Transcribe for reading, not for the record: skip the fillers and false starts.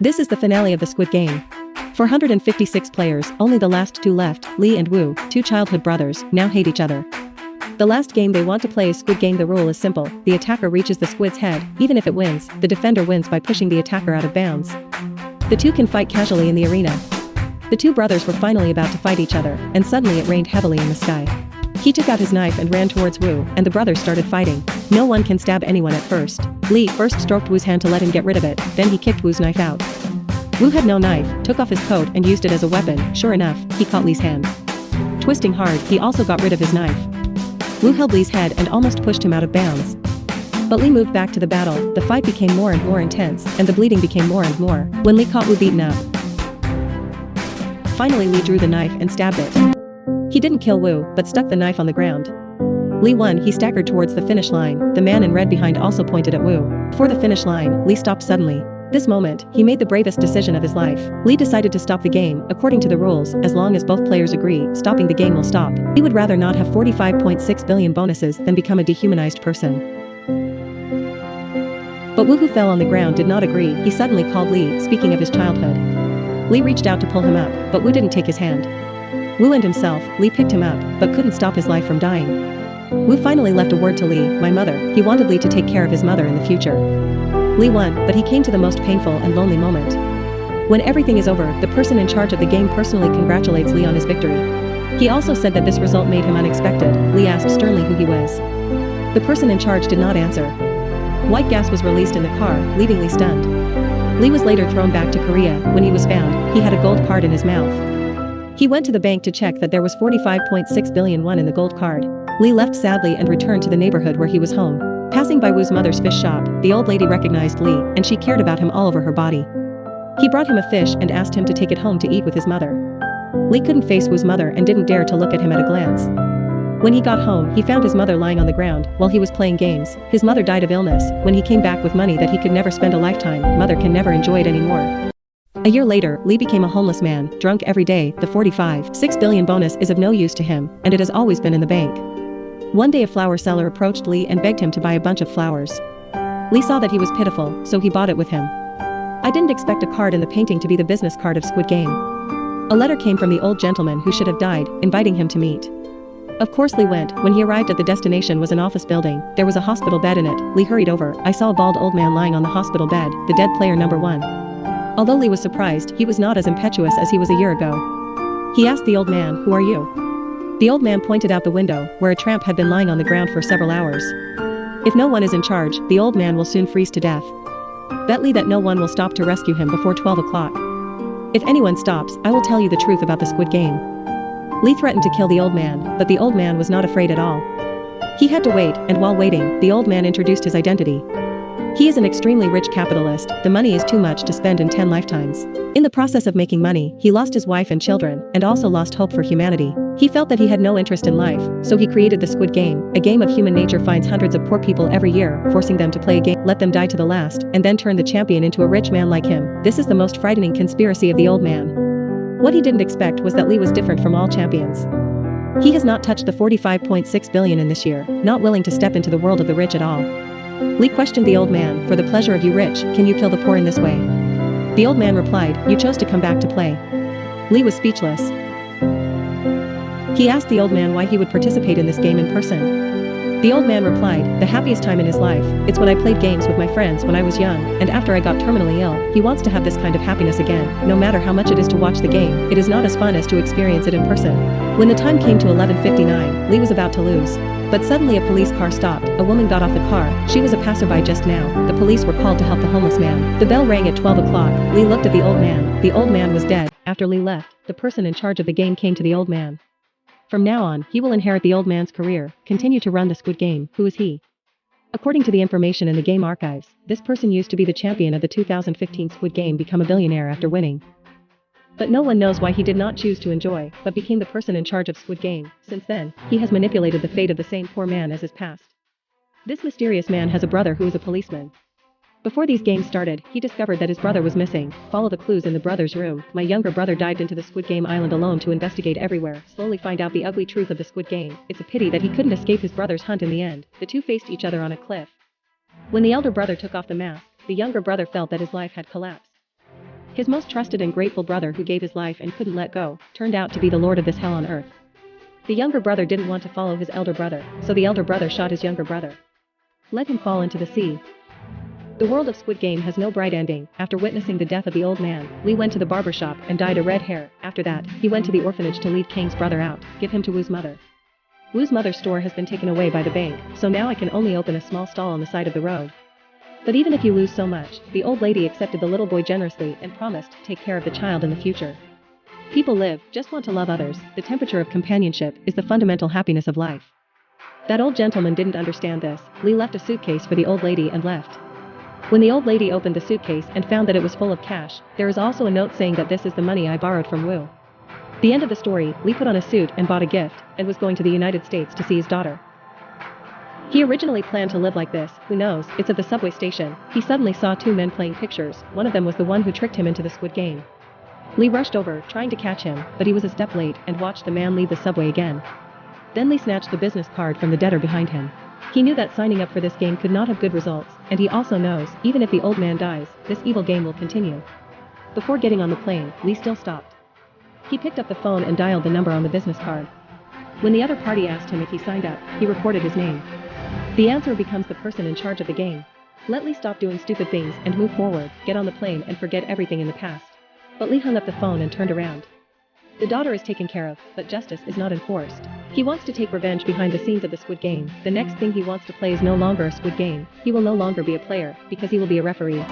This is the finale of the Squid Game. 456 players, only the last two left, Lee and Woo, two childhood brothers, now hate each other. The last game they want to play is Squid Game. The rule is simple: the attacker reaches the squid's head. Even if it wins, the defender wins by pushing the attacker out of bounds. The two can fight casually in the arena. The two brothers were finally about to fight each other, and suddenly it rained heavily in the sky. He took out his knife and ran towards Woo, and the brothers started fighting. No one can stab anyone at first. Lee first stroked Woo's hand to let him get rid of it, then he kicked Woo's knife out. Woo had no knife, took off his coat and used it as a weapon. Sure enough, he caught Lee's hand. Twisting hard, he also got rid of his knife. Woo held Lee's head and almost pushed him out of bounds. But Lee moved back to the battle. The fight became more and more intense, and the bleeding became more and more, when Lee caught Woo beaten up. Finally Lee drew the knife and stabbed it. He didn't kill Woo, but stuck the knife on the ground. Lee won. He staggered towards the finish line. The man in red behind also pointed at Woo. Before the finish line, Lee stopped suddenly. This moment, he made the bravest decision of his life. Lee decided to stop the game. According to the rules, as long as both players agree, stopping the game will stop. He would rather not have 45.6 billion bonuses than become a dehumanized person. But Woo, who fell on the ground, did not agree. He suddenly called Lee, speaking of his childhood. Lee reached out to pull him up, but Woo didn't take his hand. Woo and himself, Lee picked him up, but couldn't stop his life from dying. Woo finally left a word to Lee, my mother. He wanted Lee to take care of his mother in the future. Lee won, but he came to the most painful and lonely moment. When everything is over, the person in charge of the game personally congratulates Lee on his victory. He also said that this result made him unexpected. Lee asked sternly who he was. The person in charge did not answer. White gas was released in the car, leaving Lee stunned. Lee was later thrown back to Korea. When he was found, he had a gold card in his mouth. He went to the bank to check that there was 45.6 billion won in the gold card. Lee left sadly and returned to the neighborhood where he was home. Passing by Woo's mother's fish shop, the old lady recognized Lee, and she cared about him all over her body. He brought him a fish and asked him to take it home to eat with his mother. Lee couldn't face Woo's mother and didn't dare to look at him at a glance. When he got home, he found his mother lying on the ground while he was playing games. His mother died of illness. When he came back with money that he could never spend a lifetime, mother can never enjoy it anymore. A year later, Lee became a homeless man, drunk every day. The 45.6 billion bonus is of no use to him, and it has always been in the bank. One day a flower seller approached Lee and begged him to buy a bunch of flowers. Lee saw that he was pitiful, so he bought it with him. I didn't expect a card in the painting to be the business card of Squid Game. A letter came from the old gentleman who should have died, inviting him to meet. Of course Lee went. When he arrived at the destination was an office building. There was a hospital bed in it. Lee hurried over. I saw a bald old man lying on the hospital bed, the dead player number 1. Although Lee was surprised, he was not as impetuous as he was a year ago. He asked the old man, "Who are you?" The old man pointed out the window, where a tramp had been lying on the ground for several hours. If no one is in charge, the old man will soon freeze to death. Bet Lee that no one will stop to rescue him before 12 o'clock. If anyone stops, I will tell you the truth about the Squid Game. Lee threatened to kill the old man, but the old man was not afraid at all. He had to wait, and while waiting, the old man introduced his identity. He is an extremely rich capitalist. The money is too much to spend in 10 lifetimes. In the process of making money, he lost his wife and children, and also lost hope for humanity. He felt that he had no interest in life, so he created the Squid Game. A game of human nature finds hundreds of poor people every year, forcing them to play a game, let them die to the last, and then turn the champion into a rich man like him. This is the most frightening conspiracy of the old man. What he didn't expect was that Lee was different from all champions. He has not touched the 45.6 billion in this year, not willing to step into the world of the rich at all. Lee questioned the old man, "For the pleasure of you rich, can you kill the poor in this way?" The old man replied, "You chose to come back to play." Lee was speechless. He asked the old man why he would participate in this game in person. The old man replied, "The happiest time in his life, it's when I played games with my friends when I was young, and after I got terminally ill. He wants to have this kind of happiness again. No matter how much it is to watch the game, it is not as fun as to experience it in person." When the time came to 11:59, Lee was about to lose. But suddenly a police car stopped. A woman got off the car. She was a passerby just now. The police were called to help the homeless man. The bell rang at 12 o'clock. Lee looked at the old man. The old man was dead. After Lee left, the person in charge of the game came to the old man. From now on, he will inherit the old man's career, continue to run the Squid Game. Who is he? According to the information in the game archives, this person used to be the champion of the 2015 Squid Game, become a billionaire after winning. But no one knows why he did not choose to enjoy, but became the person in charge of Squid Game. Since then, he has manipulated the fate of the same poor man as his past. This mysterious man has a brother who is a policeman. Before these games started, he discovered that his brother was missing. Follow the clues in the brother's room. My younger brother dived into the Squid Game island alone to investigate everywhere, slowly find out the ugly truth of the Squid Game. It's a pity that he couldn't escape his brother's hunt in the end. The two faced each other on a cliff. When the elder brother took off the mask, the younger brother felt that his life had collapsed. His most trusted and grateful brother, who gave his life and couldn't let go, turned out to be the lord of this hell on earth. The younger brother didn't want to follow his elder brother, so the elder brother shot his younger brother. Let him fall into the sea. The world of Squid Game has no bright ending. After witnessing the death of the old man, Lee went to the barber shop and dyed a red hair. After that, he went to the orphanage to leave Kang's brother out, give him to Woo's mother. Woo's mother's store has been taken away by the bank, so now I can only open a small stall on the side of the road. But even if you lose so much, the old lady accepted the little boy generously and promised to take care of the child in the future. People live, just want to love others. The temperature of companionship is the fundamental happiness of life. That old gentleman didn't understand this. Lee left a suitcase for the old lady and left. When the old lady opened the suitcase and found that it was full of cash, there is also a note saying that this is the money I borrowed from Woo. The end of the story. Lee put on a suit and bought a gift, and was going to the United States to see his daughter. He originally planned to live like this. Who knows? It's at the subway station. He suddenly saw two men playing pictures. One of them was the one who tricked him into the Squid Game. Lee rushed over, trying to catch him, but he was a step late and watched the man leave the subway again. Then Lee snatched the business card from the debtor behind him. He knew that signing up for this game could not have good results, and he also knows, even if the old man dies, this evil game will continue. Before getting on the plane, Lee still stopped. He picked up the phone and dialed the number on the business card. When the other party asked him if he signed up, he reported his name. The answer becomes the person in charge of the game. Let Lee stop doing stupid things and move forward, get on the plane and forget everything in the past. But Lee hung up the phone and turned around. The daughter is taken care of, but justice is not enforced. He wants to take revenge behind the scenes of the Squid Game. The next thing he wants to play is no longer a Squid Game. He will no longer be a player, because he will be a referee.